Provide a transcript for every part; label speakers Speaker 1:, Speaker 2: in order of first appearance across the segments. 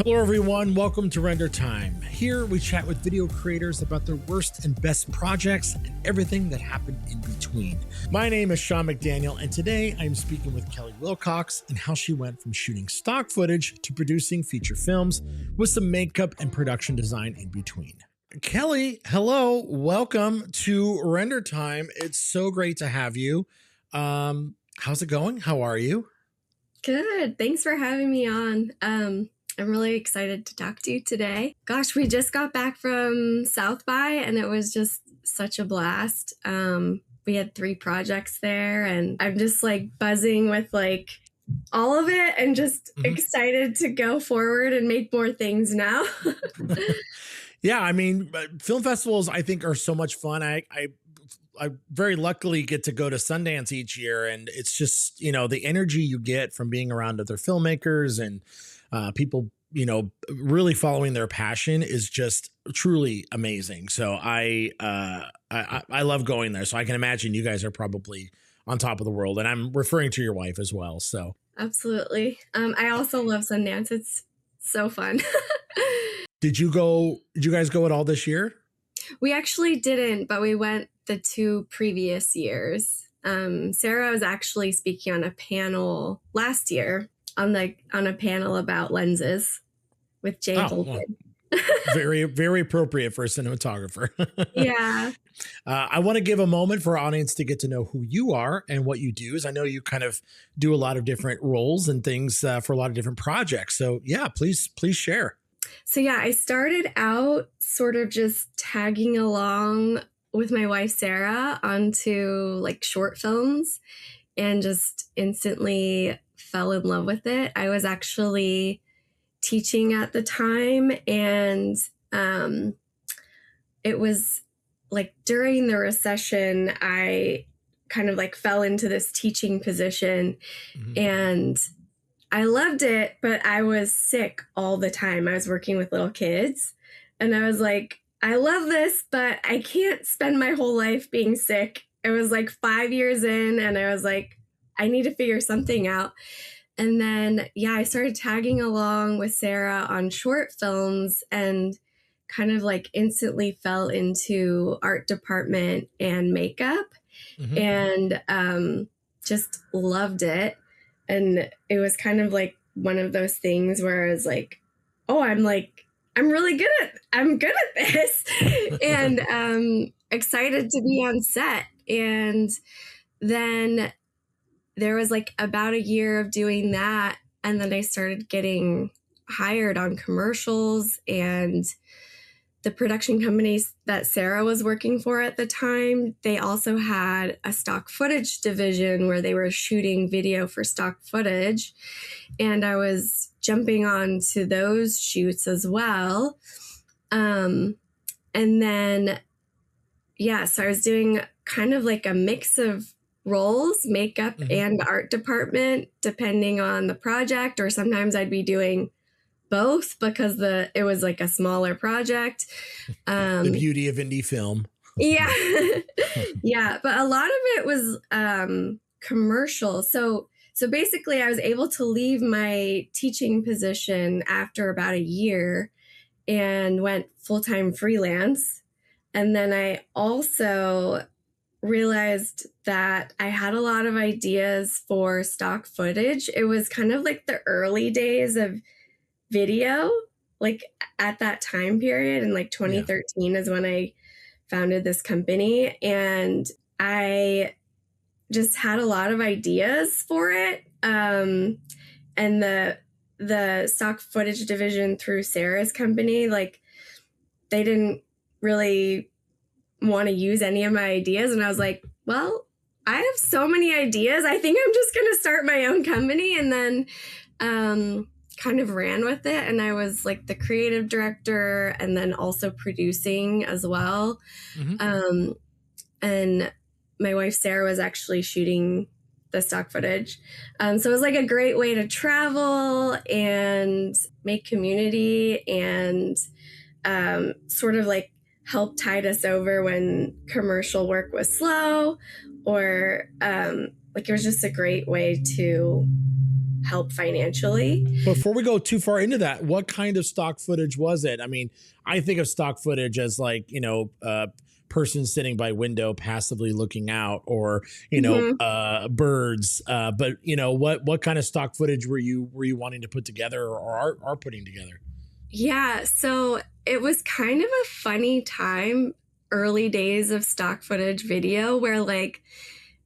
Speaker 1: Hello, everyone. Welcome to Render Time. Here we chat with video creators about their worst and best projects and everything that happened in between. My name is Sean McDaniel, and today I'm speaking with Kelly Wilcox and how she went from shooting stock footage to producing feature films with some makeup and production design in between. Kelly, hello. Welcome to Render Time. It's so great to have you. How's it going? How are you?
Speaker 2: Good. Thanks for having me on. I'm really excited to talk to you today. Gosh, we just got back from South by and it was just such a blast. We had 3 projects there and I'm just like buzzing with like all of it and just excited to go forward and make more things now.
Speaker 1: Yeah, I mean, film festivals I think are so much fun. I very luckily get to go to Sundance each year, and it's just, you know, the energy you get from being around other filmmakers and people, you know, really following their passion is just truly amazing. So I love going there. So I can imagine you guys are probably on top of the world, and I'm referring to your wife as well. So
Speaker 2: Absolutely. I also love Sundance. It's so fun.
Speaker 1: Did you guys go at all this year?
Speaker 2: We actually didn't, but we went the 2 previous years. Sarah was actually speaking on a panel last year on a panel about lenses with Jay Holden.
Speaker 1: Well, very, very appropriate for a cinematographer.
Speaker 2: Yeah.
Speaker 1: I want to give a moment for our audience to get to know who you are and what you do. As I know you kind of do a lot of different roles and things for a lot of different projects. So yeah, please share.
Speaker 2: So yeah, I started out sort of just tagging along with my wife, Sarah, onto like short films and just instantly fell in love with it. I was actually teaching at the time, and it was like during the recession, I kind of like fell into this teaching position and I loved it, but I was sick all the time. I was working with little kids and I was like, I love this, but I can't spend my whole life being sick. It was like 5 years in and I was like, I need to figure something out. And then, yeah, I started tagging along with Sarah on short films and kind of like instantly fell into art department and makeup and just loved it. And it was kind of like one of those things where I was like, oh, I'm good at this and excited to be on set. And then there was like about a year of doing that. And then I started getting hired on commercials, and the production companies that Sarah was working for at the time, they also had a stock footage division where they were shooting video for stock footage. And I was jumping on to those shoots as well. And then, yeah, so I was doing kind of like a mix of roles, makeup and art department, depending on the project, or sometimes I'd be doing both because it was like a smaller project.
Speaker 1: The beauty of indie film.
Speaker 2: Yeah. Yeah. But a lot of it was commercial. So basically I was able to leave my teaching position after about a year and went full-time freelance. And then I also realized that I had a lot of ideas for stock footage. It was kind of like the early days of video, like at that time period, in like 2013 is when I founded this company, and I just had a lot of ideas for it. And the stock footage division through Sarah's company, like they didn't really want to use any of my ideas, and I was like, well, I have so many ideas, I think I'm just gonna start my own company. And then kind of ran with it, and I was like the creative director and then also producing as well. And my wife Sarah was actually shooting the stock footage, so it was like a great way to travel and make community and sort of like help tide us over when commercial work was slow, or like it was just a great way to help financially.
Speaker 1: Before we go too far into that, what kind of stock footage was it? I mean, I think of stock footage as like, person sitting by window passively looking out, or birds, but what kind of stock footage were you wanting to put together, or are putting together?
Speaker 2: Yeah, so it was kind of a funny time, early days of stock footage video, where like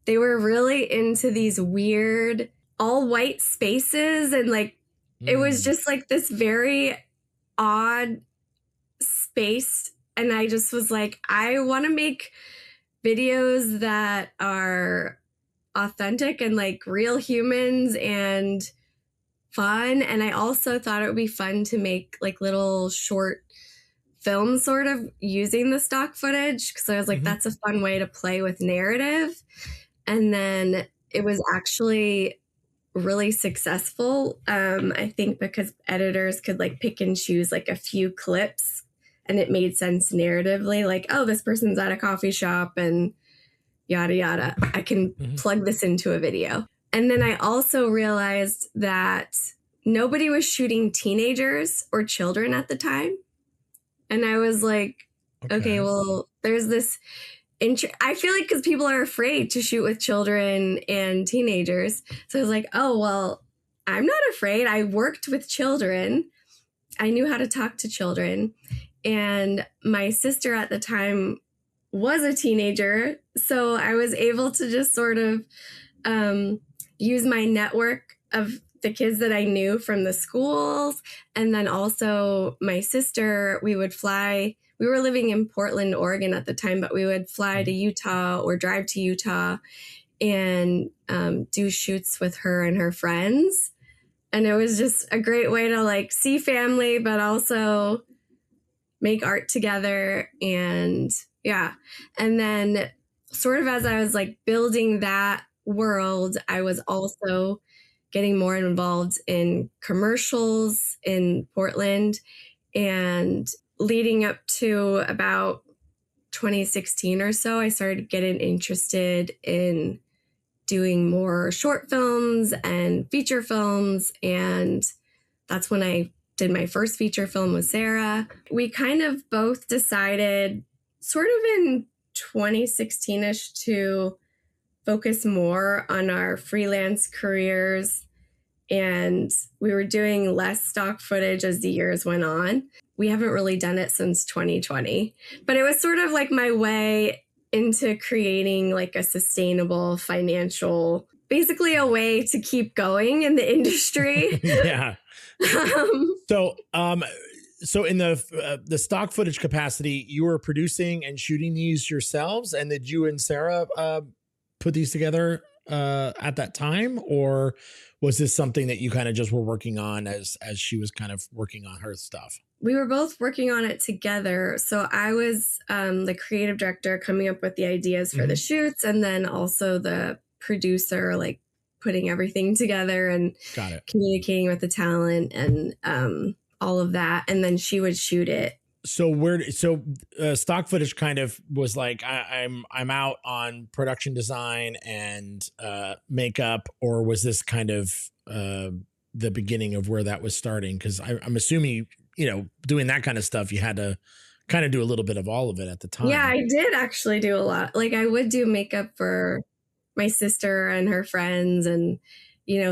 Speaker 2: they were really into these weird all white spaces, and like it was just like this very odd space. And I just was like, I want to make videos that are authentic and like real humans and fun. And I also thought it would be fun to make like little short films sort of using the stock footage, because I was like, that's a fun way to play with narrative. And then it was actually really successful. I think because editors could like pick and choose like a few clips, and it made sense narratively, like, oh, this person's at a coffee shop and yada yada. I can plug this into a video. And then I also realized that nobody was shooting teenagers or children at the time. And I was like, okay, well, there's this I feel like because people are afraid to shoot with children and teenagers. So I was like, oh, well, I'm not afraid. I worked with children. I knew how to talk to children. And my sister at the time was a teenager. So I was able to just sort of use my network of the kids that I knew from the schools. And then also my sister, we would fly. We were living in Portland, Oregon at the time, but we would fly to Utah or drive to Utah and do shoots with her and her friends. And it was just a great way to like see family, but also make art together. And yeah. And then sort of as I was like building that world, I was also getting more involved in commercials in Portland. And leading up to about 2016 or so, I started getting interested in doing more short films and feature films. And that's when I did my first feature film with Sarah. We kind of both decided sort of in 2016-ish to focus more on our freelance careers. And we were doing less stock footage as the years went on. We haven't really done it since 2020, but it was sort of like my way into creating like a sustainable financial, basically a way to keep going in the industry.
Speaker 1: Yeah. So in the stock footage capacity, you were producing and shooting these yourselves, and did you and Sarah put these together at that time, or was this something that you kind of just were working on as she was kind of working on her stuff?
Speaker 2: We were both working on it together. So I was the creative director, coming up with the ideas for the shoots, and then also the producer, like putting everything together and communicating with the talent and all of that. And then she would shoot it.
Speaker 1: So stock footage kind of was like, I'm out on production design and makeup, or was this kind of the beginning of where that was starting? Because I'm assuming, doing that kind of stuff, you had to kind of do a little bit of all of it at the time.
Speaker 2: Yeah, I did actually do a lot. Like I would do makeup for my sister and her friends, and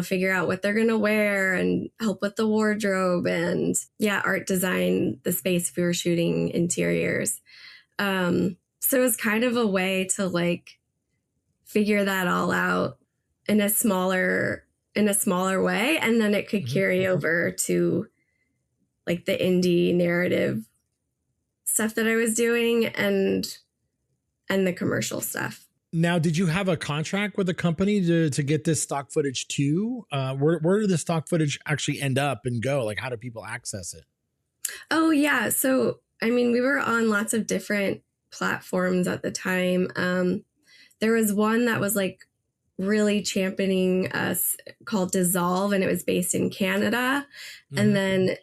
Speaker 2: figure out what they're going to wear and help with the wardrobe, and art design the space if we were shooting interiors. So it was kind of a way to like figure that all out in a smaller way. And then it could carry over to like the indie narrative stuff that I was doing and the commercial stuff.
Speaker 1: Now, did you have a contract with a company to get this stock footage too? Where did the stock footage actually end up and go? Like, how do people access it?
Speaker 2: Oh, yeah. So, I mean, we were on lots of different platforms at the time. There was one that was like really championing us called Dissolve, and it was based in Canada. And then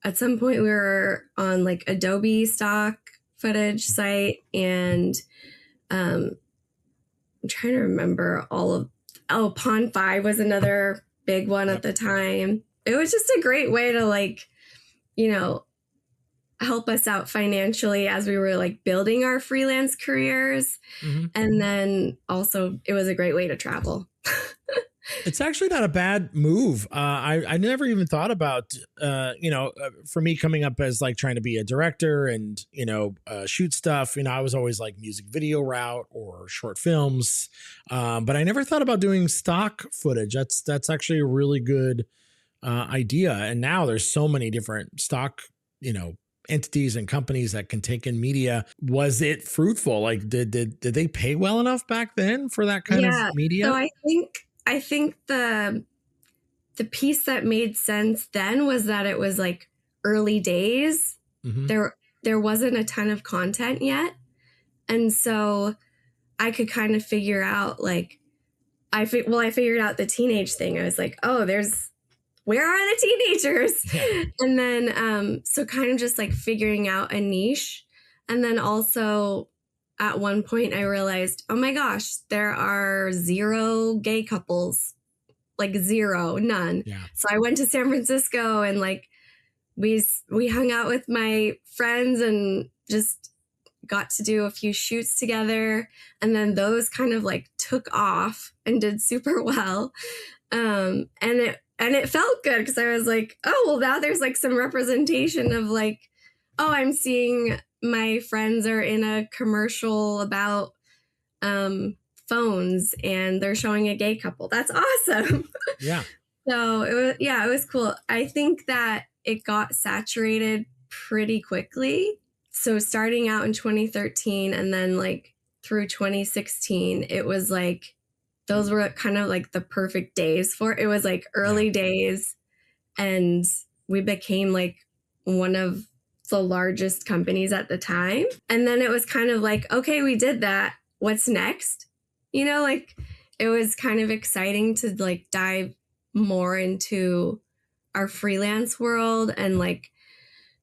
Speaker 2: at some point we were on like Adobe stock footage site, and I'm trying to remember Pond 5 was another big one at the time. It was just a great way to like, you know, help us out financially as we were like building our freelance careers.
Speaker 1: Mm-hmm.
Speaker 2: And then also it was a great way to travel.
Speaker 1: It's actually not a bad move. I never even thought about, for me coming up as like trying to be a director and, shoot stuff, I was always like music video route or short films. But I never thought about doing stock footage. That's actually a really good idea. And now there's so many different stock, entities and companies that can take in media. Was it fruitful? Like, did they pay well enough back then for that kind of media?
Speaker 2: So I think the piece that made sense then was that it was like early days.
Speaker 1: Mm-hmm.
Speaker 2: There wasn't a ton of content yet. And so I could kind of figure out like, I figured out the teenage thing. I was like, oh, where are the teenagers?
Speaker 1: Yeah.
Speaker 2: And then, so kind of just like figuring out a niche. And then also at one point I realized, oh my gosh, there are 0 gay couples, like 0, none.
Speaker 1: Yeah.
Speaker 2: So I went to San Francisco and like, we hung out with my friends and just got to do a few shoots together. And then those kind of like took off and did super well. And it felt good because I was like, oh, well, now there's like some representation of like, oh, I'm seeing my friends are in a commercial about phones and they're showing a gay couple. That's awesome.
Speaker 1: Yeah.
Speaker 2: So it was cool. I think that it got saturated pretty quickly. So starting out in 2013 and then like through 2016, it was like, those were kind of like the perfect days for it. It was like early days and we became like one of the largest companies at the time. And then it was kind of like, okay, we did that. What's next? Like it was kind of exciting to like dive more into our freelance world and like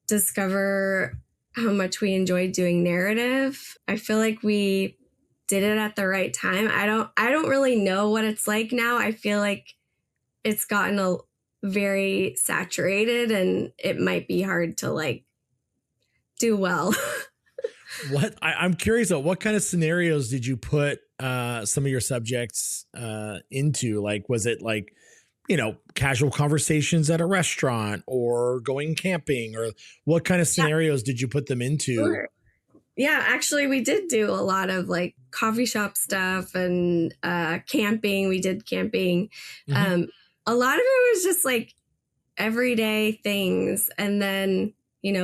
Speaker 2: discover how much we enjoyed doing narrative. I feel like we did it at the right time. I don't really know what it's like now. I feel like it's gotten very saturated and it might be hard to like do well.
Speaker 1: I'm curious though, what kind of scenarios did you put some of your subjects into? Like, was it like, casual conversations at a restaurant or going camping, or what kind of scenarios did you put them into?
Speaker 2: Sure. Yeah, actually, we did do a lot of like coffee shop stuff and camping. We did camping. Mm-hmm. A lot of it was just like everyday things. And then,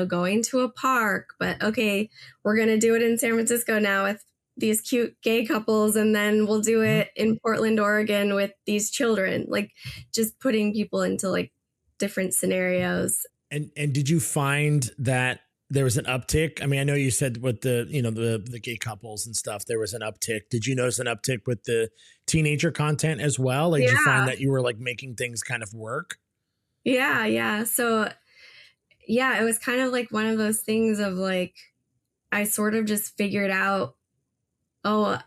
Speaker 2: going to a park. But okay, we're going to do it in San Francisco now with these cute gay couples. And then we'll do it in Portland, Oregon with these children. Like just putting people into like different scenarios.
Speaker 1: And did you find that there was an uptick? I mean, I know you said with the, the gay couples and stuff, there was an uptick. Did you notice an uptick with the teenager content as well? Like, did you find that you were like making things kind of work?
Speaker 2: Yeah. So yeah, it was kind of like one of those things of like, I sort of just figured out, oh,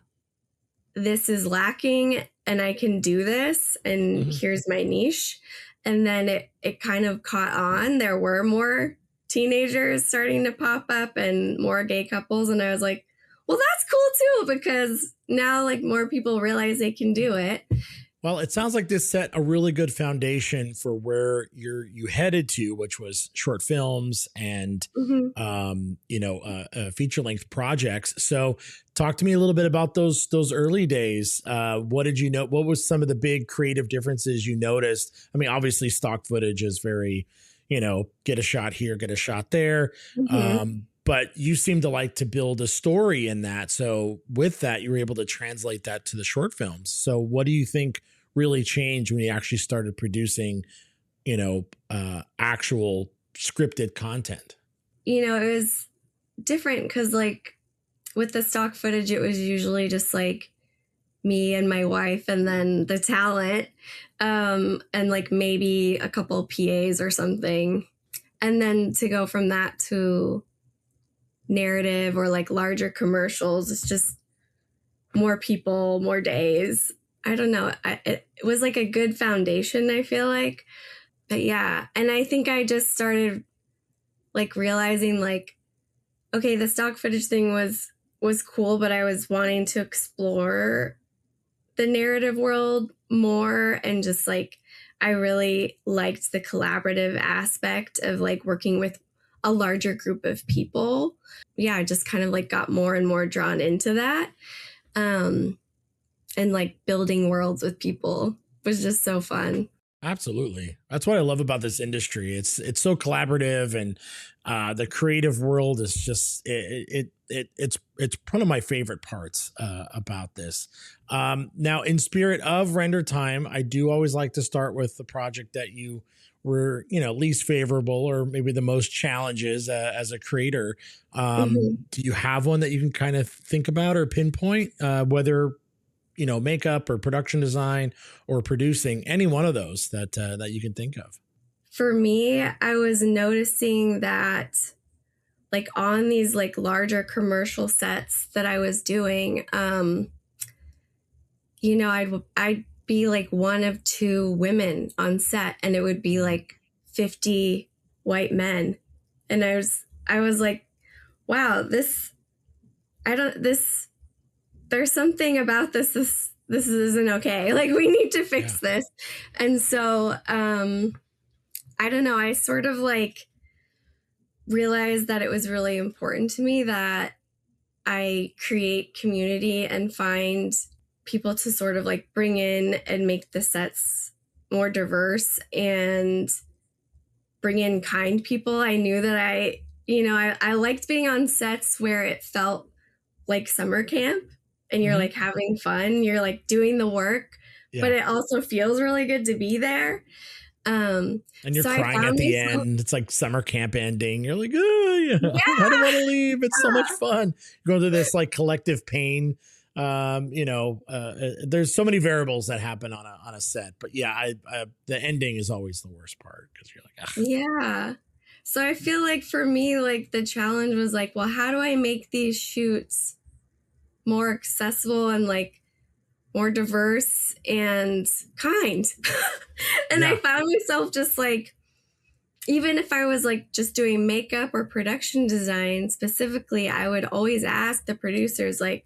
Speaker 2: this is lacking and I can do this. And here's my niche. And then it kind of caught on. There were more teenagers starting to pop up and more gay couples. And I was like, well, that's cool too, because now like more people realize they can do it.
Speaker 1: Well, it sounds like this set a really good foundation for where you headed to, which was short films and, feature length projects. So talk to me a little bit about those early days. What did you know? What was some of the big creative differences you noticed? I mean, obviously stock footage is very, get a shot here, get a shot there. But you seem to like to build a story in that. So with that, you were able to translate that to the short films. So what do you think really changed when you actually started producing, actual scripted content?
Speaker 2: It was different because like with the stock footage, it was usually just like me and my wife and then the talent, and like maybe a couple PAs or something. And then to go from that to narrative or like larger commercials, it's just more people, more days. I don't know. It was like a good foundation, I feel like. But yeah, and I think I just started like realizing like, okay, the stock footage thing was cool, but I was wanting to explore the narrative world more, and just like I really liked the collaborative aspect of like working with a larger group of people. Yeah, I just kind of like got more and more drawn into that. Um, and like building worlds with people was just so fun.
Speaker 1: Absolutely. That's what I love about this industry. It's so collaborative, and the creative world is just it's one of my favorite parts about this. Now, in spirit of render time, I do always like to start with the project that you were, least favorable, or maybe the most challenges as a creator.
Speaker 2: Mhm.
Speaker 1: Do you have one that you can kind of think about or pinpoint, whether makeup or production design or producing, any one of those that you can think of?
Speaker 2: For me, I was noticing that like on these like larger commercial sets that I was doing, I'd be like one of two women on set, and it would be like 50 white men. And I was like, wow, I don't this there's something about this isn't okay. Like we need to
Speaker 1: Yeah.
Speaker 2: fix this. And so I don't know, I sort of like realized that it was really important to me that I create community and find people to sort of like bring in and make the sets more diverse and bring in kind people. I knew that I liked being on sets where it felt like summer camp, and you're
Speaker 1: Mhm.
Speaker 2: like having fun, you're like doing the work, but
Speaker 1: Yeah.
Speaker 2: it also feels really good to be there.
Speaker 1: And you're
Speaker 2: So I
Speaker 1: crying
Speaker 2: found
Speaker 1: at the
Speaker 2: myself,
Speaker 1: end. It's like summer camp ending. You're like, oh, yeah, I don't
Speaker 2: yeah,
Speaker 1: want to leave. It's so much fun. Go through this like collective pain. There's so many variables that happen on a set, but yeah, the ending is always the worst part, because you're like, ah,
Speaker 2: yeah. So I feel like for me, like the challenge was like, well, how do I make these shoots more accessible and like more diverse and kind? And I
Speaker 1: yeah,
Speaker 2: found myself just like, even if I was like just doing makeup or production design specifically, I would always ask the producers like,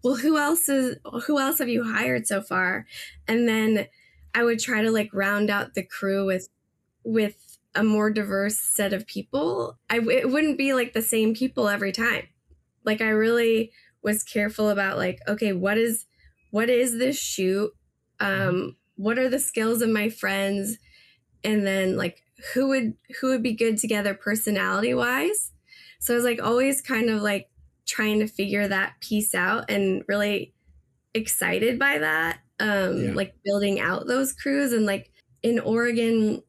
Speaker 2: well, who else have you hired so far? And then I would try to like round out the crew with a more diverse set of people. It wouldn't be like the same people every time. Like I really was careful about like, okay, what is this shoot?
Speaker 1: mhm,
Speaker 2: What are the skills of my friends? And then like who would be good together personality wise. So I was like always kind of like trying to figure that piece out, and really excited by that.
Speaker 1: yeah,
Speaker 2: Like building out those crews, and like in Oregon,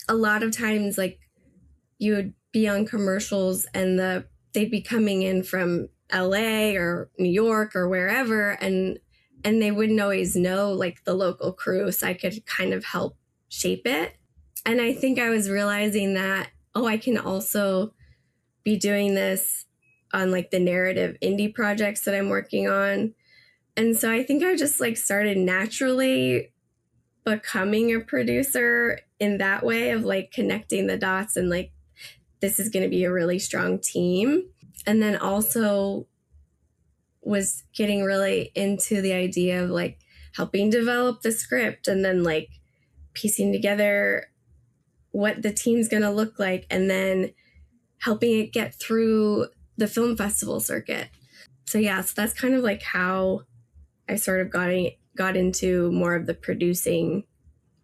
Speaker 2: a lot of times like you would be on commercials, and they'd be coming in from LA or New York or wherever, and they wouldn't always know like the local crew, so I could kind of help shape it. And I think I was realizing that, oh, I can also be doing this on like the narrative indie projects that I'm working on. And so I think I just like started naturally becoming a producer in that way of like connecting the dots, and like this is going to be a really strong team. And then also was getting really into the idea of like helping develop the script, and then like piecing together what the team's going to look like, and then helping it get through the film festival circuit. So yeah, so that's kind of like how I sort of got into more of the producing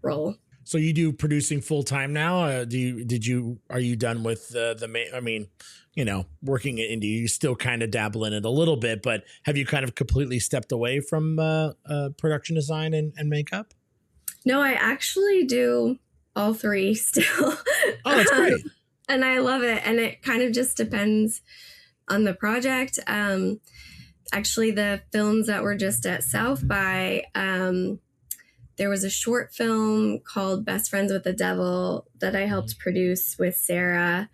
Speaker 2: role.
Speaker 1: so you do producing full time now? Are you done with I mean, working at indie, you still kind of dabble in it a little bit, but have you kind of completely stepped away from production design and makeup?
Speaker 2: No, I actually do all three still.
Speaker 1: Oh, that's
Speaker 2: um,
Speaker 1: great.
Speaker 2: and I love it. And it kind of just depends on the project. Actually, the films that were just at South by, there was a short film called Best Friends with the Devil that I
Speaker 1: Mhm.
Speaker 2: helped produce with Sarah.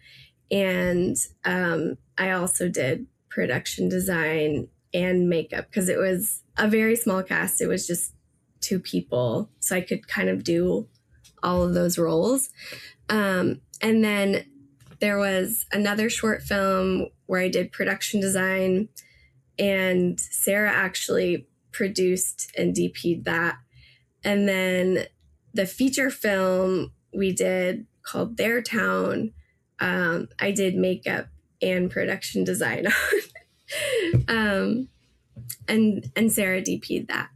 Speaker 2: And I also did production design and makeup, because it was a very small cast. It was just 2 people. So I could kind of do all of those roles. And then there was another short film where I did production design, and Sarah actually produced and DP'd that. And then the feature film we did called Their Town, I did makeup and production design on. And Sarah DP'd that.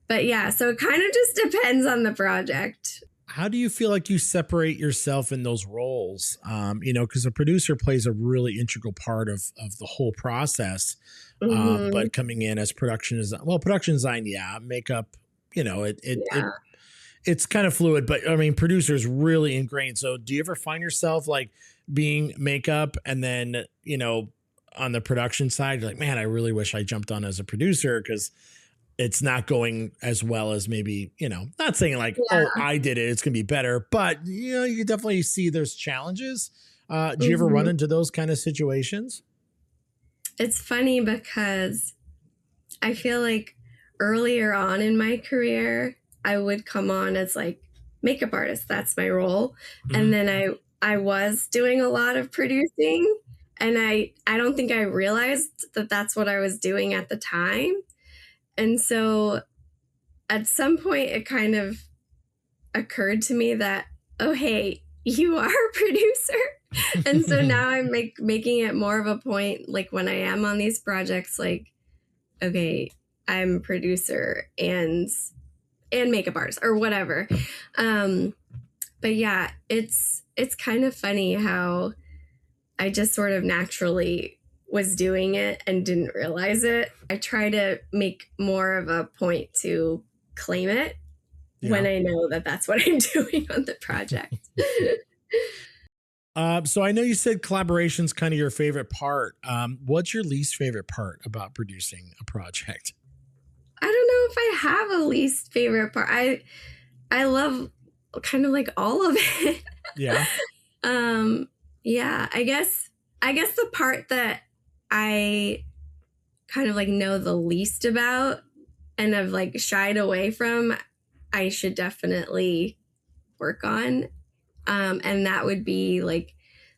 Speaker 2: But yeah, so it kind of just depends on the project.
Speaker 1: How do you feel like you separate yourself in those roles? Because a producer plays a really integral part of the whole process. But coming in as production design, yeah, makeup, it's kind of fluid, but I mean, producer is really ingrained. So do you ever find yourself like being makeup and then, on the production side, you're like, man, I really wish I jumped on as a producer because it's not going as well as maybe, not saying like, oh, I did it, it's going to be better, but you definitely see there's challenges. Do you ever run into those kind of situations?
Speaker 2: It's funny because I feel like earlier on in my career, I would come on as like makeup artist. That's my role. And then I was doing a lot of producing, and I don't think I realized that that's what I was doing at the time. And so at some point it kind of occurred to me that, oh, hey, you are a producer. And so now I'm making it more of a point, like when I am on these projects, like, okay, I'm a producer and makeup artist or whatever. But yeah, it's kind of funny how I just sort of naturally was doing it and didn't realize it. I try to make more of a point to claim it when I know that that's what I'm doing on the project.
Speaker 1: So I know you said collaboration's kind of your favorite part. What's your least favorite part about producing a project?
Speaker 2: I don't know if I have a least favorite part. I love kind of like all of it.
Speaker 1: Yeah.
Speaker 2: Yeah, I guess the part that I kind of like know the least about and I've like shied away from, I should definitely work on. And that would be like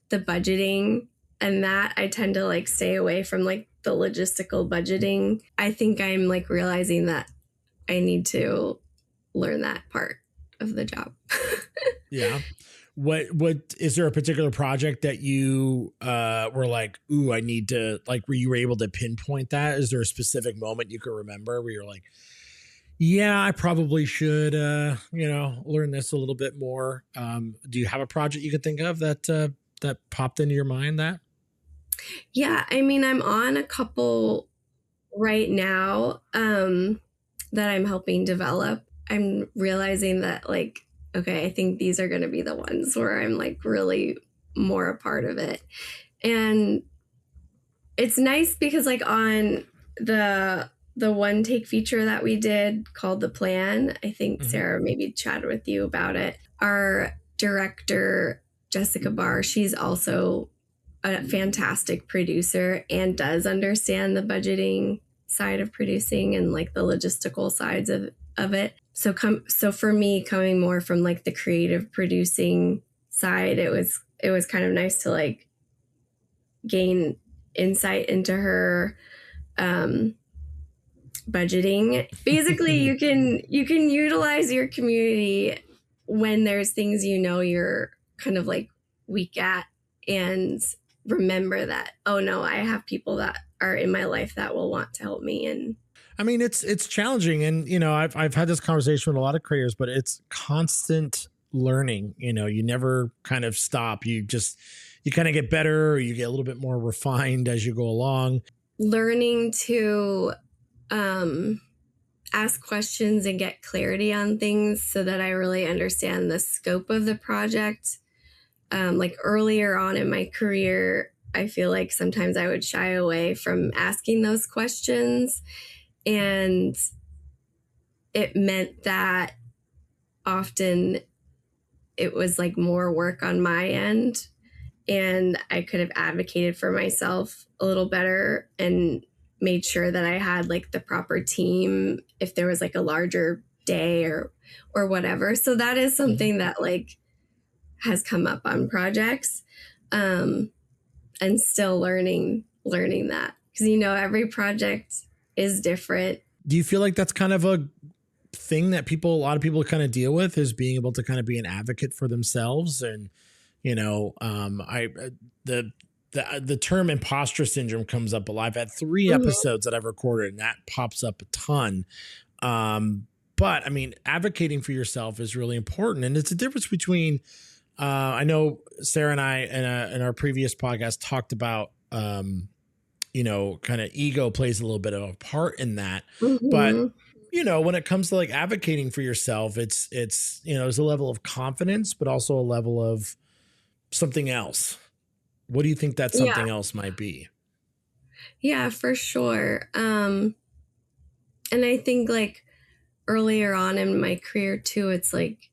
Speaker 2: the budgeting, and that I tend to like stay away from like the logistical budgeting. I think I'm like realizing that I need to learn that part of the job.
Speaker 1: Yeah. What is there a particular project that you were like, ooh, I need to, like, were you able to pinpoint that? Is there a specific moment you can remember where you're like, yeah, I probably should learn this a little bit more? Do you have a project you could think of that popped into your mind that?
Speaker 2: Yeah, I mean, I'm on a couple right now that I'm helping develop. I'm realizing that like, okay, I think these are going to be the ones where I'm like really more a part of it. And it's nice because like on the one take feature that we did called The Plan, I think Sarah maybe chatted with you about it. Our director, Jessica Barr, she's also a fantastic producer and does understand the budgeting side of producing and like the logistical sides of it. So for me, coming more from like the creative producing side, it was kind of nice to like gain insight into her budgeting. Basically, you can utilize your community when there's things you're kind of like weak at, and remember that, oh no, I have people that are in my life that will want to help me. And
Speaker 1: I mean, it's challenging, and I've had this conversation with a lot of creators, but it's constant learning. You never kind of stop. You kind of get better, or you get a little bit more refined as you go along.
Speaker 2: Learning to ask questions and get clarity on things so that I really understand the scope of the project. Like earlier on in my career, I feel like sometimes I would shy away from asking those questions. And it meant that often it was like more work on my end, and I could have advocated for myself a little better and made sure that I had like the proper team if there was like a larger day or whatever. So that is something that like has come up on projects, and still learning that, because every project is different.
Speaker 1: Do you feel like that's kind of a thing that a lot of people kind of deal with, is being able to kind of be an advocate for themselves? And the term imposter syndrome comes up a lot. I've had 3 episodes that I've recorded, and that pops up a ton. But I mean, advocating for yourself is really important, and it's a difference between. I know Sarah and I in our previous podcast talked about, kind of ego plays a little bit of a part in that. But, when it comes to like advocating for yourself, it's, there's a level of confidence, but also a level of something else. What do you think that something else might be?
Speaker 2: Yeah, for sure. And I think like earlier on in my career too, it's like,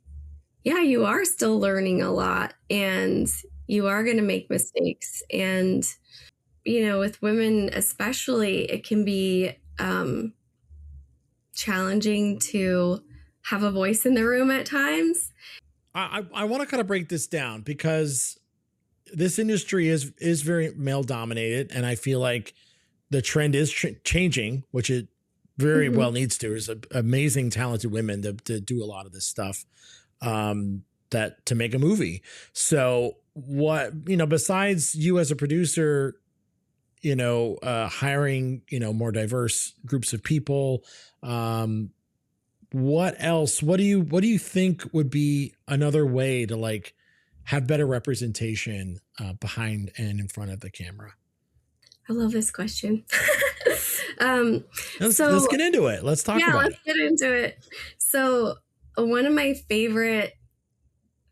Speaker 2: yeah, you are still learning a lot, and you are going to make mistakes. And, with women especially, it can be challenging to have a voice in the room at times.
Speaker 1: I want to kind of break this down, because this industry is very male dominated, and I feel like the trend is changing, which it very well needs to. There's amazing, talented women to do a lot of this stuff. That to make a movie. So what, besides you as a producer, hiring, more diverse groups of people, what else, what do you think would be another way to like have better representation, behind and in front of the camera?
Speaker 2: I love this question.
Speaker 1: Let's get into it. Let's talk about it.
Speaker 2: Let's get into it. So one of my favorite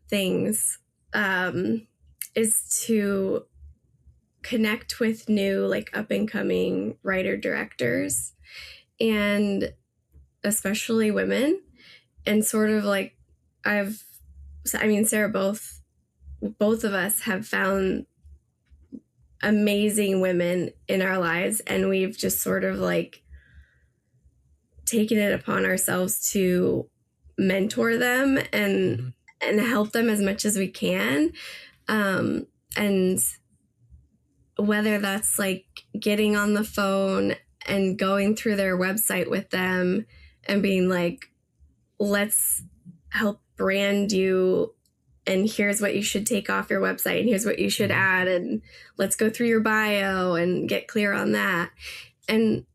Speaker 2: things is to connect with new, like, up and coming writer directors, and especially women. And sort of like Sarah, both of us have found amazing women in our lives, and we've just sort of like taken it upon ourselves to mentor them and help them as much as we can. And whether that's like getting on the phone and going through their website with them and being like, let's help brand you, and here's what you should take off your website, and here's what you should add, and let's go through your bio and get clear on that. And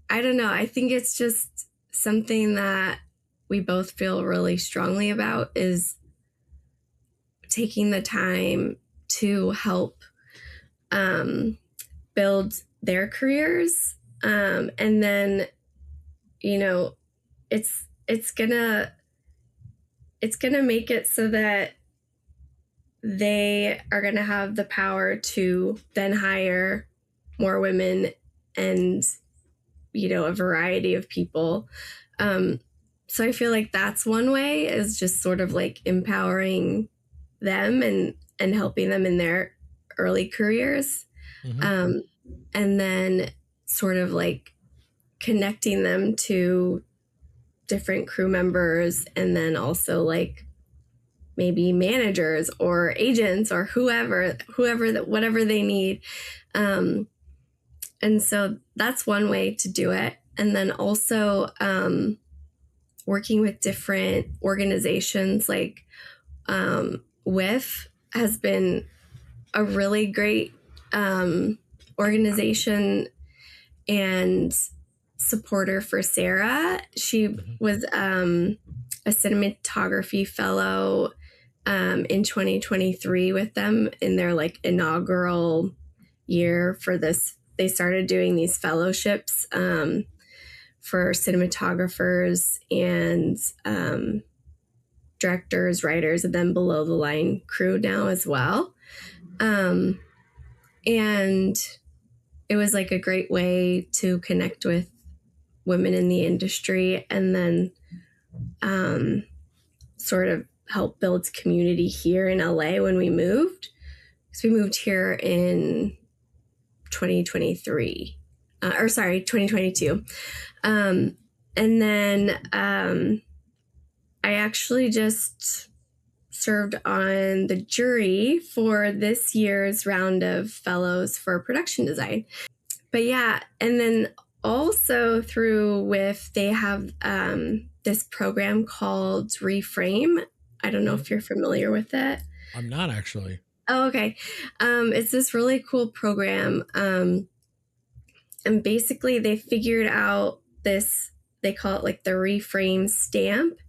Speaker 2: I don't know, I think it's just something that we both feel really strongly about, is taking the time to help build their careers. And then, it's gonna make it so that they are gonna have the power to then hire more women and, a variety of people. So I feel like that's one way, is just sort of like empowering them and helping them in their early careers. And then sort of like connecting them to different crew members, and then also like maybe managers or agents or whoever that, whatever they need. And so that's one way to do it. And then also working with different organizations, like WIF has been a really great organization and supporter for Sarah. She was a cinematography fellow in 2023 with them in their like inaugural year for this. They started doing these fellowships for cinematographers and directors, writers, and then below the line crew now as well. And it was like a great way to connect with women in the industry, and then sort of help build community here in LA when we moved. Because we moved here in 2023. or sorry, 2022. And then I actually just served on the jury for this year's round of fellows for production design. But yeah, and then also through WIF, they have this program called Reframe. I don't know if you're familiar with it.
Speaker 1: I'm not actually.
Speaker 2: Oh, okay. It's this really cool program. And basically they figured out this, they call it like the Reframe stamp.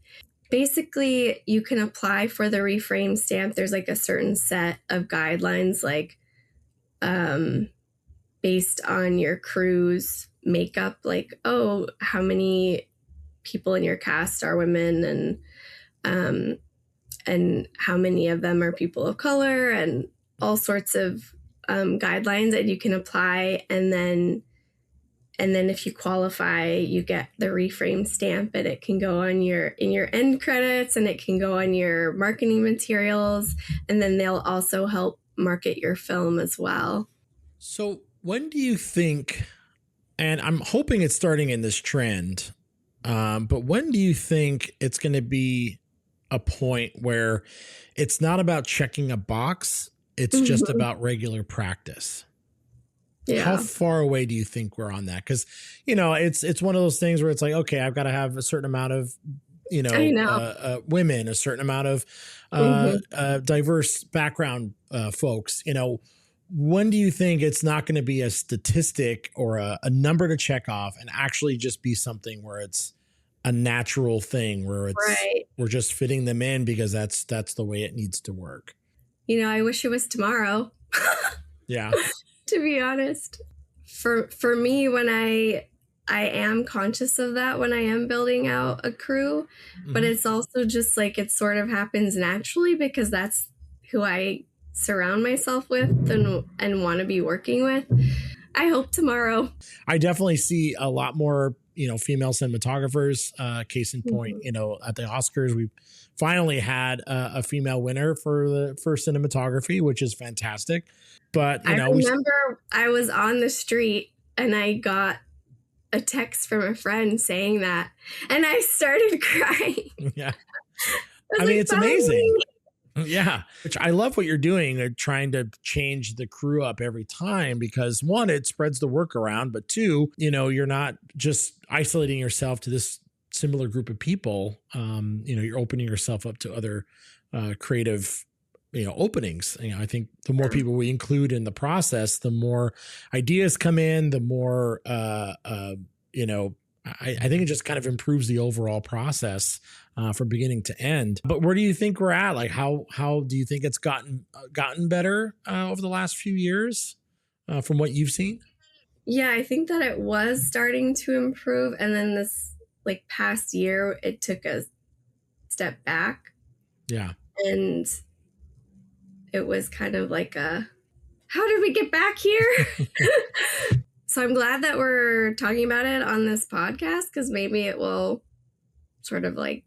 Speaker 2: Basically, you can apply for the Reframe stamp. There's like a certain set of guidelines, like based on your crew's makeup, like, oh, how many people in your cast are women, and how many of them are people of color, and all sorts of guidelines that you can apply. And then if you qualify, you get the Reframe stamp, and it can go on in your end credits, and it can go on your marketing materials, and then they'll also help market your film as well.
Speaker 1: So when do you think, and I'm hoping it's starting in this trend, but when do you think it's going to be a point where it's not about checking a box, it's just about regular practice? Yeah. How far away do you think we're on that? Because, you know, it's one of those things where it's like, okay, I've got to have a certain amount of, you know. Women, a certain amount of diverse background folks. You know, when do you think it's not going to be a statistic or a number to check off, and actually just be something where it's a natural thing, where it's we're just fitting them in because that's the way it needs to work?
Speaker 2: You know, I wish it was tomorrow.
Speaker 1: Yeah.
Speaker 2: To be honest, for me, when I am conscious of that when I am building out a crew, but it's also just like it sort of happens naturally because that's who I surround myself with and want to be working with. I hope tomorrow. I
Speaker 1: definitely see a lot more, you know, female cinematographers. Case in point, you know, at the Oscars, we finally had a female winner for cinematography, which is fantastic. But you know,
Speaker 2: I remember I was on the street and I got a text from a friend saying that, and I started crying.
Speaker 1: Yeah, I mean, it's amazing. Yeah, which I love what you're doing. They're trying to change the crew up every time because, one, it spreads the work around, but two, you know, you're not just isolating yourself to this similar group of people. You know, you're opening yourself up to other creative, you know, openings. You know, I think the more people we include in the process, the more ideas come in, the more, you know, I think it just kind of improves the overall process from beginning to end. But where do you think we're at? Like, how do you think it's gotten better over the last few years from what you've seen?
Speaker 2: Yeah, I think that it was starting to improve. And then this like past year, it took a step back.
Speaker 1: Yeah.
Speaker 2: And it was kind of like how did we get back here? So I'm glad that we're talking about it on this podcast, because maybe it will sort of like,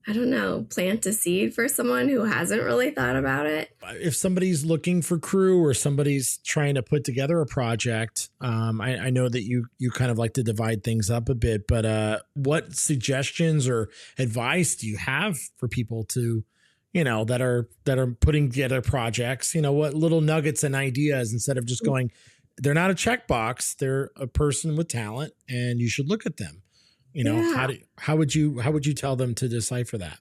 Speaker 2: I don't know, plant a seed for someone who hasn't really thought about it.
Speaker 1: If somebody's looking for crew or somebody's trying to put together a project, I know that you kind of like to divide things up a bit, but what suggestions or advice do you have for people to, you know, that are putting together projects? You know, what little nuggets and ideas, instead of just going, they're not a checkbox, they're a person with talent and you should look at them. You know, yeah. How would you tell them to decipher that?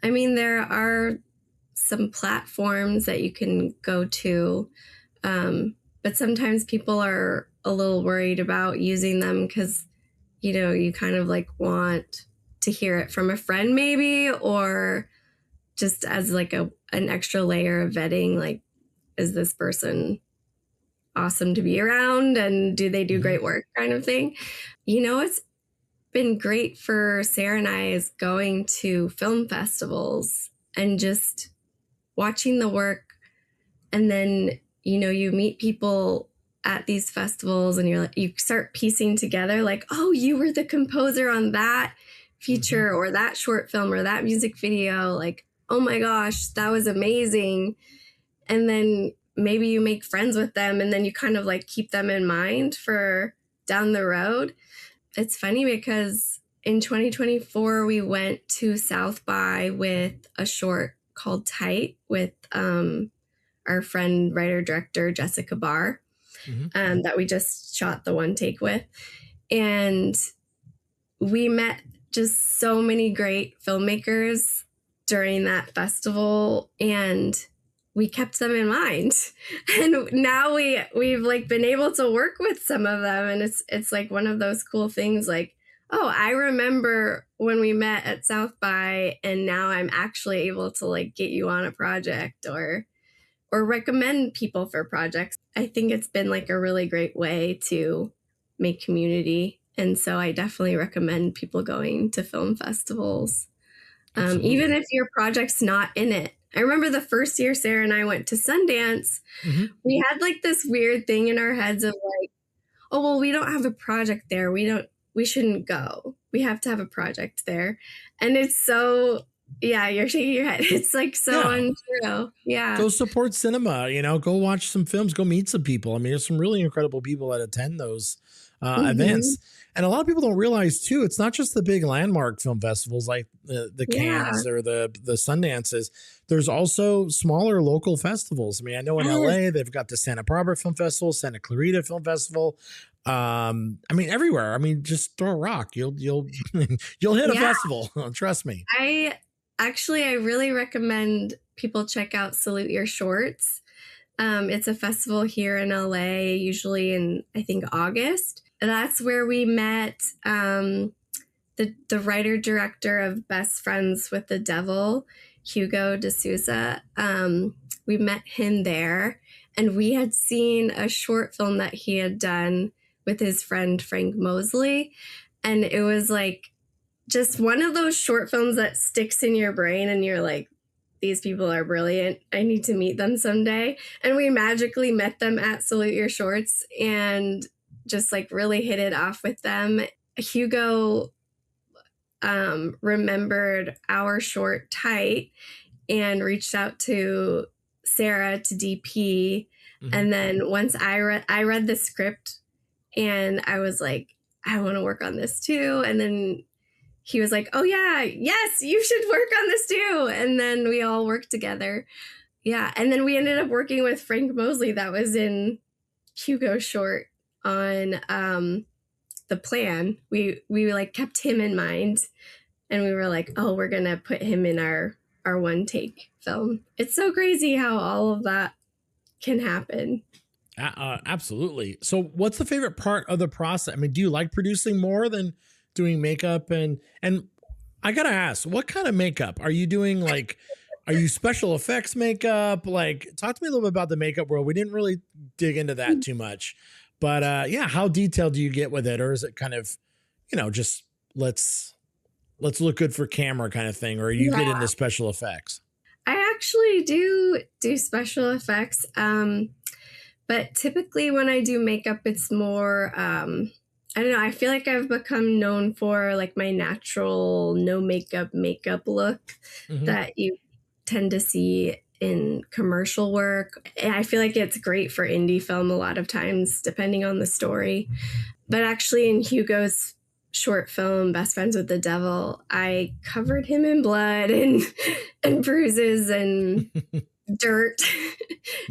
Speaker 2: I mean, there are some platforms that you can go to, but sometimes people are a little worried about using them because, you know, you kind of like want to hear it from a friend maybe, or just as like an extra layer of vetting, like, is this person awesome to be around and do they do great work kind of thing. You know, it's been great for Sarah and I is going to film festivals and just watching the work. And then, you know, you meet people at these festivals and you start piecing together like, oh, you were the composer on that feature or that short film or that music video. Like, oh my gosh, that was amazing. And then maybe you make friends with them and then you kind of like keep them in mind for down the road. It's funny because in 2024, we went to South by with a short called Tight with our friend, writer, director, Jessica Barr, that we just shot the one take with. And we met just so many great filmmakers during that festival, and we kept them in mind. And now we've like been able to work with some of them, and it's like one of those cool things like, oh, I remember when we met at South by, and now I'm actually able to like get you on a project or recommend people for projects. I think it's been like a really great way to make community. And so I definitely recommend people going to film festivals, even if your project's not in it. I remember the first year Sarah and I went to Sundance, we had like this weird thing in our heads of like, oh, well, we don't have a project there. We shouldn't go. We have to have a project there. And it's so, yeah, you're shaking your head. It's like so untrue. Yeah.
Speaker 1: Go support cinema, go watch some films, go meet some people. I mean, there's some really incredible people that attend those events. And a lot of people don't realize too, it's not just the big landmark film festivals like the Cannes or the Sundances. There's also smaller local festivals. I mean, I know in LA, they've got the Santa Barbara Film Festival, Santa Clarita Film Festival. I mean, everywhere. I mean, just throw a rock. You'll hit a festival. Trust me.
Speaker 2: I really recommend people check out Salute Your Shorts. It's a festival here in LA, usually in, I think, August. That's where we met the writer-director of Best Friends with the Devil, Hugo de Souza. We met him there, and we had seen a short film that he had done with his friend Frank Mosley. And it was like just one of those short films that sticks in your brain, and you're like, these people are brilliant. I need to meet them someday. And we magically met them at Salute Your Shorts and just like really hit it off with them. Hugo remembered our short Tight and reached out to Sarah to DP. And then once I read the script and I was like, I want to work on this too. And then he was like, oh yeah, yes, you should work on this too. And then we all worked together. Yeah. And then we ended up working with Frank Mosley that was in Hugo's short on The Plan. We like kept him in mind, and we were like, oh, we're going to put him in our one take film. It's so crazy how all of that can happen.
Speaker 1: Absolutely. So what's the favorite part of the process? I mean, do you like producing more than doing makeup? And I got to ask, what kind of makeup are you doing? Like, are you special effects makeup? Like, talk to me a little bit about the makeup world. We didn't really dig into that too much, but how detailed do you get with it? Or is it kind of, just let's look good for camera kind of thing? Or you get into special effects?
Speaker 2: I actually do special effects. But typically when I do makeup, it's more, I don't know. I feel like I've become known for like my natural no makeup look that you tend to see in commercial work. And I feel like it's great for indie film a lot of times, depending on the story. But actually in Hugo's short film, Best Friends with the Devil, I covered him in blood and bruises and dirt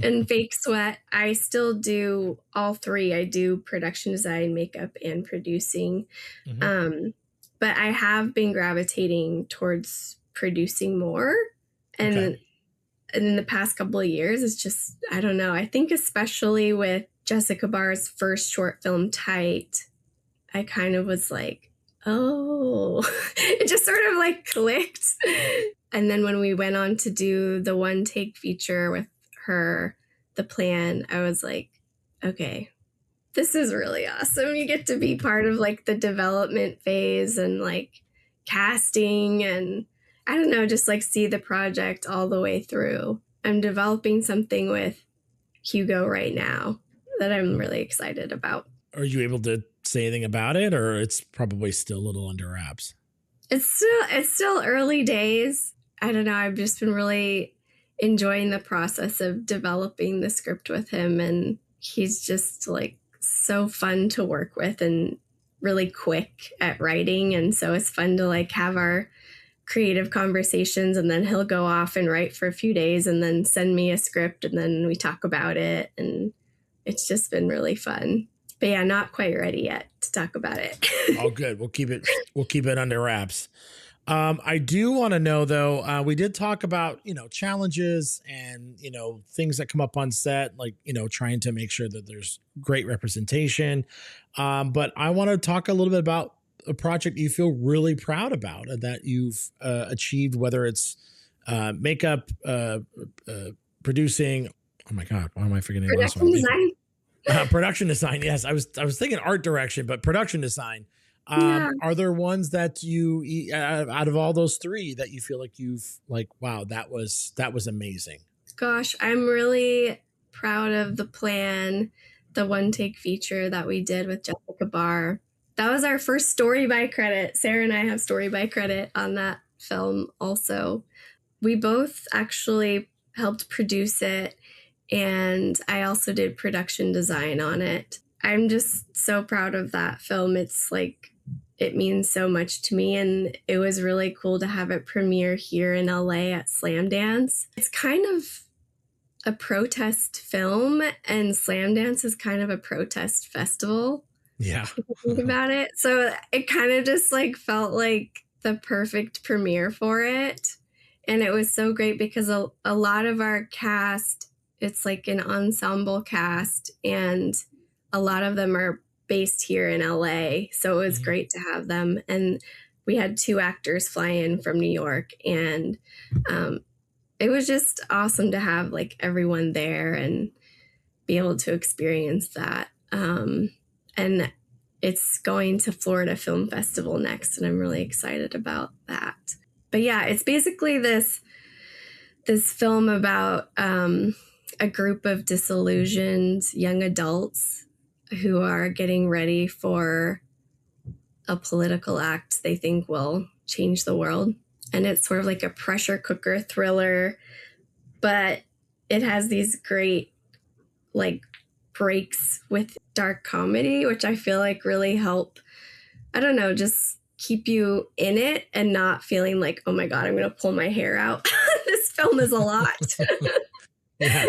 Speaker 2: and fake sweat. I still do all three. I do production design, makeup, and producing. But I have been gravitating towards producing more. And in the past couple of years, it's just, I don't know. I think especially with Jessica Barr's first short film, Tight, I kind of was like, oh, it just sort of like clicked. And then when we went on to do the one take feature with her, The Plan, I was like, okay, this is really awesome. You get to be part of like the development phase and like casting and I don't know, just like see the project all the way through. I'm developing something with Hugo right now that I'm really excited about.
Speaker 1: Are you able to say anything about it, or it's probably still a little under wraps?
Speaker 2: It's still early days. I don't know. I've just been really enjoying the process of developing the script with him. And he's just like so fun to work with and really quick at writing. And so it's fun to like have our creative conversations, and then he'll go off and write for a few days and then send me a script, and then we talk about it. And it's just been really fun. But yeah, not quite ready yet to talk about it.
Speaker 1: Oh, good. We'll keep it under wraps. I do want to know though, we did talk about, challenges and, things that come up on set, like, trying to make sure that there's great representation. But I want to talk a little bit about a project you feel really proud about and that you've achieved, whether it's makeup, producing. Oh my God, why am I forgetting?
Speaker 2: Production design.
Speaker 1: Production design. Yes, I was thinking art direction, but production design. Are there ones that you, out of all those three, that you feel like you've like, wow, that was amazing?
Speaker 2: Gosh, I'm really proud of the plan, the one take feature that we did with Jessica Barr. That was our first story by credit. Sarah and I have story by credit on that film also. We both actually helped produce it, and I also did production design on it. I'm just so proud of that film. It's like, it means so much to me, and it was really cool to have it premiere here in LA at Slam Dance. It's kind of a protest film, and Slam Dance is kind of a protest festival.
Speaker 1: Yeah.
Speaker 2: If you think about it. So it kind of just like felt like the perfect premiere for it. And it was so great because a lot of our cast, it's like an ensemble cast, and a lot of them are based here in LA. So it was great to have them. And we had 2 actors fly in from New York, and it was just awesome to have like everyone there and be able to experience that. And it's going to Florida Film Festival next, and I'm really excited about that. But yeah, it's basically this film about a group of disillusioned young adults who are getting ready for a political act they think will change the world. And it's sort of like a pressure cooker thriller, but it has these great like breaks with dark comedy, which I feel like really help, I don't know, just keep you in it and not feeling like, oh my God, I'm going to pull my hair out. This film is a lot.
Speaker 1: Yeah.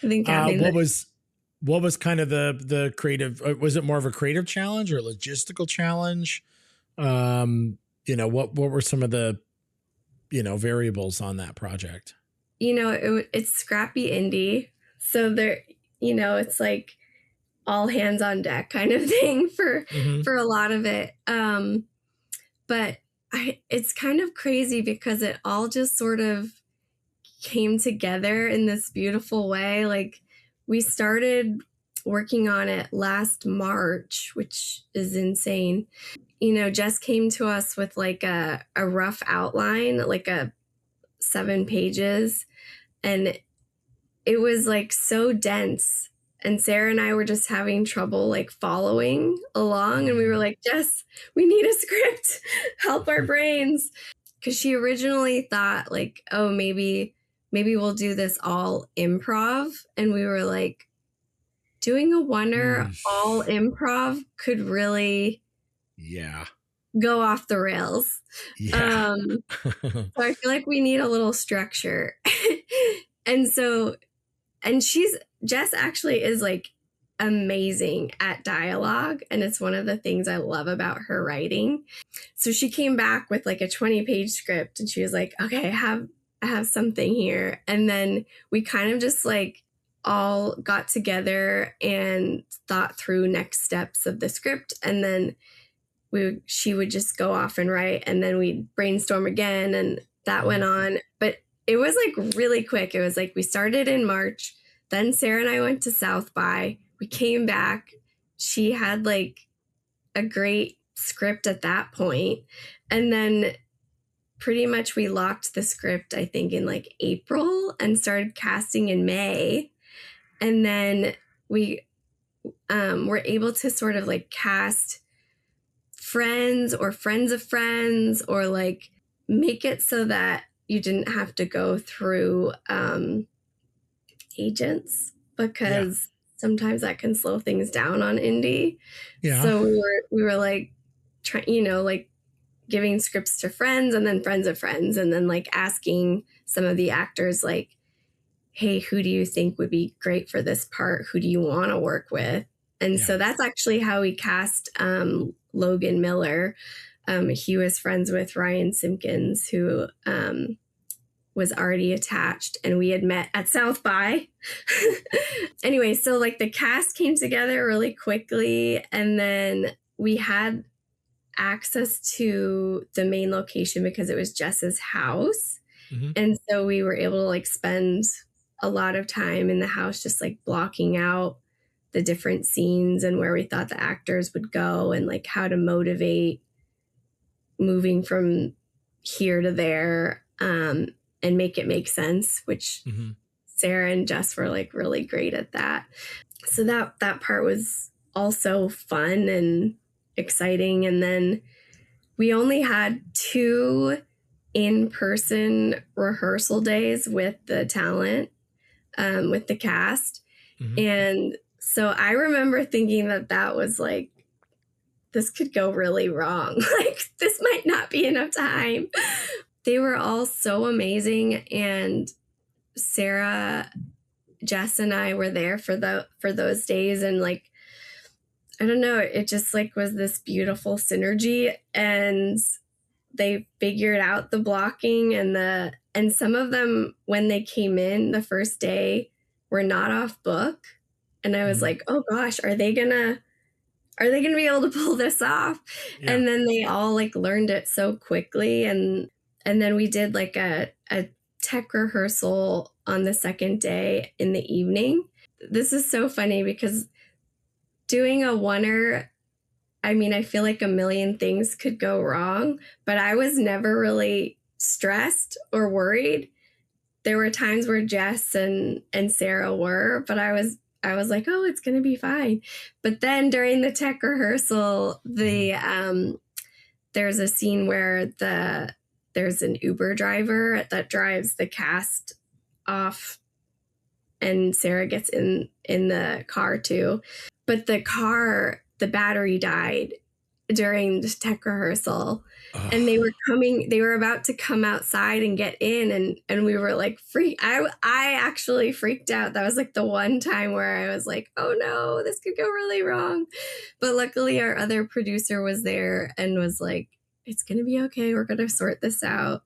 Speaker 2: I think
Speaker 1: what was kind of the creative, was it more of a creative challenge or a logistical challenge? What were some of the, variables on that project?
Speaker 2: It's scrappy indie. So there, it's like all hands on deck kind of thing for a lot of it. But it's kind of crazy because it all just sort of came together in this beautiful way. Like, we started working on it last March, which is insane. Jess came to us with like a rough outline, like 7 pages, and it was like so dense. And Sarah and I were just having trouble like following along. And we were like, Jess, we need a script. Help our brains. Because she originally thought like, oh, maybe we'll do this all improv. And we were like, doing a oneer all improv could really go off the rails.
Speaker 1: Yeah.
Speaker 2: So I feel like we need a little structure. And Jess actually is like amazing at dialogue, and it's one of the things I love about her writing. So she came back with like a 20-page script, and she was like, okay, I have something here. And then we kind of just like all got together and thought through next steps of the script, and then she would just go off and write, and then we'd brainstorm again, and that went on. But it was like really quick. It was like we started in March, then Sarah and I went to South by, we came back, she had like a great script at that point, and then pretty much we locked the script, I think, in like April and started casting in May. And then we were able to sort of like cast friends or friends of friends, or like make it so that, you didn't have to go through agents, because sometimes that can slow things down on indie.
Speaker 1: Yeah.
Speaker 2: So we were like trying, like giving scripts to friends and then friends of friends, and then like asking some of the actors like, hey, who do you think would be great for this part? Who do you want to work with? And so that's actually how we cast Logan Miller. He was friends with Ryan Simpkins, who was already attached, and we had met at South by. Anyway, so like the cast came together really quickly, and then we had access to the main location because it was Jess's house. Mm-hmm. And so we were able to like spend a lot of time in the house just like blocking out the different scenes and where we thought the actors would go, and like how to motivate moving from here to there, and make it make sense, which Sarah and Jess were like really great at that. So that part was also fun and exciting. And then we only had 2 in-person rehearsal days with the talent, with the cast. And so I remember thinking that was like, this could go really wrong. Like, this might not be enough time. They were all so amazing. And Sarah, Jess, and I were there for those days. And like, I don't know, it just like was this beautiful synergy. And they figured out the blocking and some of them, when they came in the first day, were not off book. And I was like, oh gosh, are they gonna be able to pull this off? Yeah. And then they all like learned it so quickly. And then we did like a tech rehearsal on the second day in the evening. This is so funny because doing a oneer, I mean, I feel like a million things could go wrong, but I was never really stressed or worried. There were times where Jess and Sarah were, but I was like, oh, it's going to be fine. But then during the tech rehearsal, there's a scene where there's an Uber driver that drives the cast off, and Sarah gets in the car too. But the battery died during the tech rehearsal. And they were about to come outside and get in, and we were like I actually freaked out. That was like the one time where I was like, oh no, this could go really wrong. But luckily our other producer was there and was like, it's gonna be okay, we're gonna sort this out.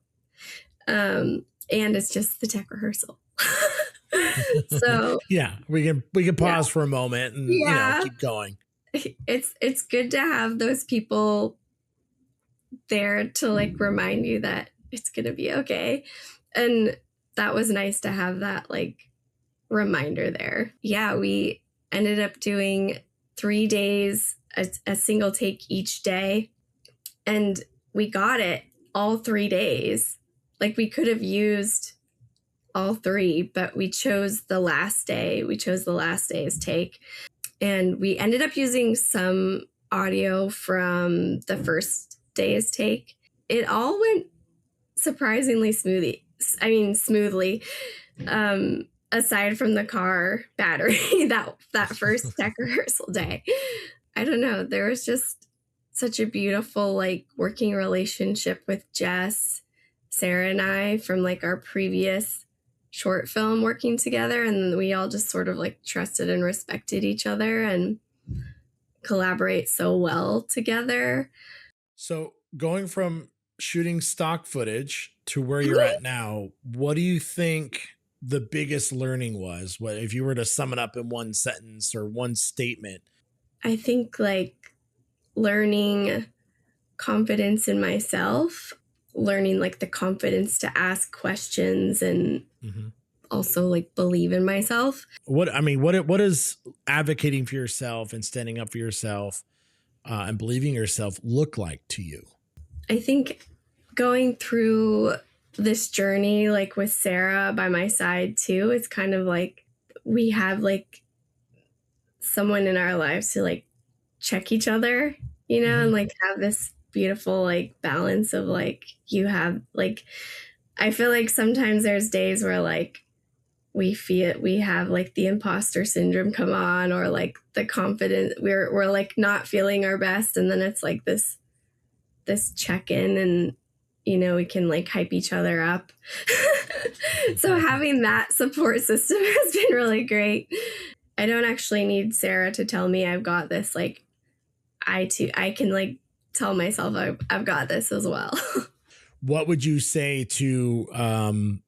Speaker 2: And it's just the tech rehearsal. So
Speaker 1: yeah, we can pause for a moment and keep going.
Speaker 2: It's good to have those people there to like remind you that it's gonna be okay. And that was nice to have that like reminder there. Yeah, we ended up doing 3 days, a single take each day, and we got it all 3 days. Like, we could have used all 3, but we chose the last day. We chose the last day's take, and we ended up using some audio from the first day's take. It all went surprisingly smoothly. Aside from the car battery that first tech rehearsal day. I don't know. There was just such a beautiful like working relationship with Jess, Sarah, and I from like our previous short film working together, and we all just sort of like trusted and respected each other and collaborate so well together.
Speaker 1: So going from shooting stock footage to where you're at now, what do you think the biggest learning was? What, if you were to sum it up in one sentence or one statement?
Speaker 2: I think like learning confidence in myself, learning like the confidence to ask questions, and also like believe in myself.
Speaker 1: What does advocating for yourself and standing up for yourself and believing in yourself look like to you?
Speaker 2: I think going through this journey, like with Sarah by my side too, it's kind of like we have like someone in our lives to like check each other, and like have this beautiful like balance of like, you have like I feel like sometimes there's days where like we have like the imposter syndrome come on, or like the confidence, we're like not feeling our best, and then it's like this check-in, and we can like hype each other up. So having that support system has been really great. I don't actually need Sarah to tell me I've got this. Like I can like tell myself I've got this as well.
Speaker 1: What would you say to women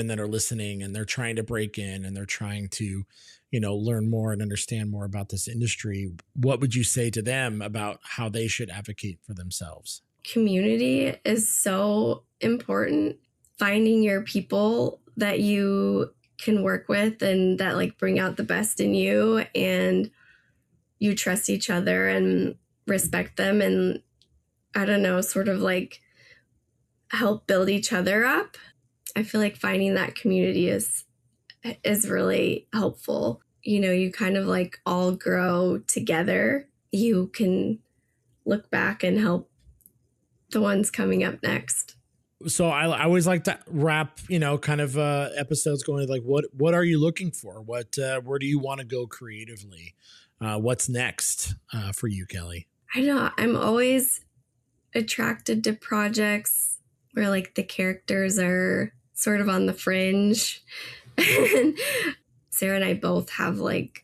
Speaker 1: that are listening and they're trying to break in and they're trying to learn more and understand more about this industry? What would you say to them about how they should advocate for themselves?
Speaker 2: Community is so important. Finding your people that you can work with and that like bring out the best in you, and you trust each other and respect them, and I don't know, sort of like help build each other up. I feel like finding that community is really helpful. You kind of like all grow together. You can look back and help the ones coming up next.
Speaker 1: So I always like to wrap, kind of episodes going like, what are you looking for? Where do you want to go creatively? What's next for you, Kelly?
Speaker 2: I know I'm always attracted to projects where like the characters are sort of on the fringe. And Sarah and I both have like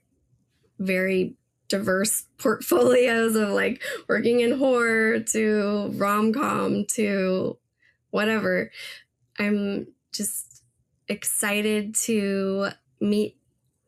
Speaker 2: very diverse portfolios of like working in horror to rom-com to whatever. I'm just excited to meet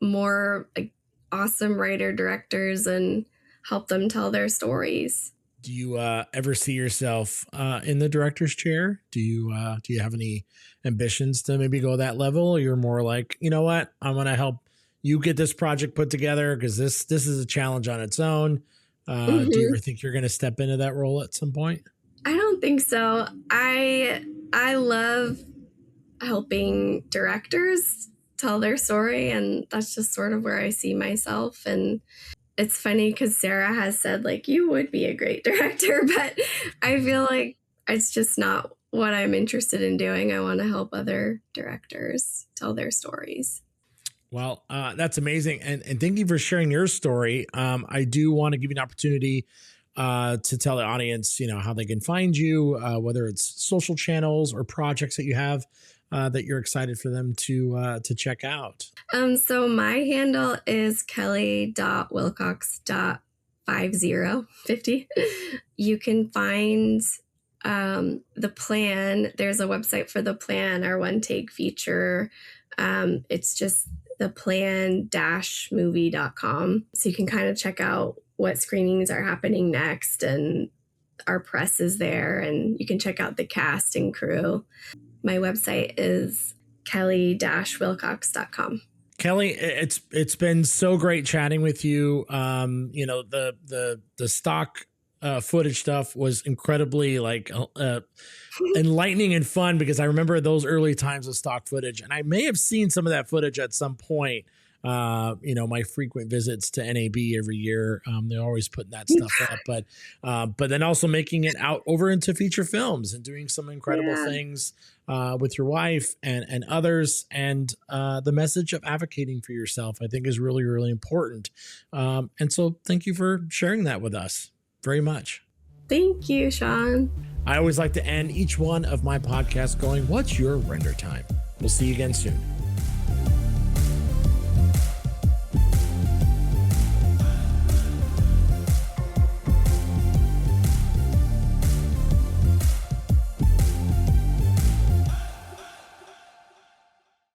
Speaker 2: more like awesome writer directors and help them tell their stories.
Speaker 1: Do you ever see yourself in the director's chair? Do you have any ambitions to maybe go that level? Or you're more like, you know what, I'm going to help you get this project put together because this is a challenge on its own. Do you ever think you're going to step into that role at some point?
Speaker 2: I don't think so. I love helping directors tell their story, and that's just sort of where I see myself. And it's funny because Sarah has said like, you would be a great director, but I feel like it's just not what I'm interested in doing. I want to help other directors tell their stories.
Speaker 1: Well, that's amazing. And thank you for sharing your story. I do want to give you an opportunity to tell the audience, how they can find you, whether it's social channels or projects that you have that you're excited for them to check out.
Speaker 2: So my handle is kelly.wilcox.50. You can find the plan. There's a website for the plan, our one take feature. It's just theplan-movie.com. So you can kind of check out what screenings are happening next, and our press is there, and you can check out the cast and crew. My website is kelly-wilcox.com.
Speaker 1: Kelly, it's been so great chatting with you. The stock footage stuff was incredibly like enlightening and fun, because I remember those early times of stock footage, and I may have seen some of that footage at some point. My frequent visits to NAB every year, they're always putting that stuff up, but then also making it out over into feature films and doing some incredible things with your wife and others. And the message of advocating for yourself, I think, is really, really important. And so thank you for sharing that with us very much.
Speaker 2: Thank you, Sean.
Speaker 1: I always like to end each one of my podcasts going, what's your render time? We'll see you again soon.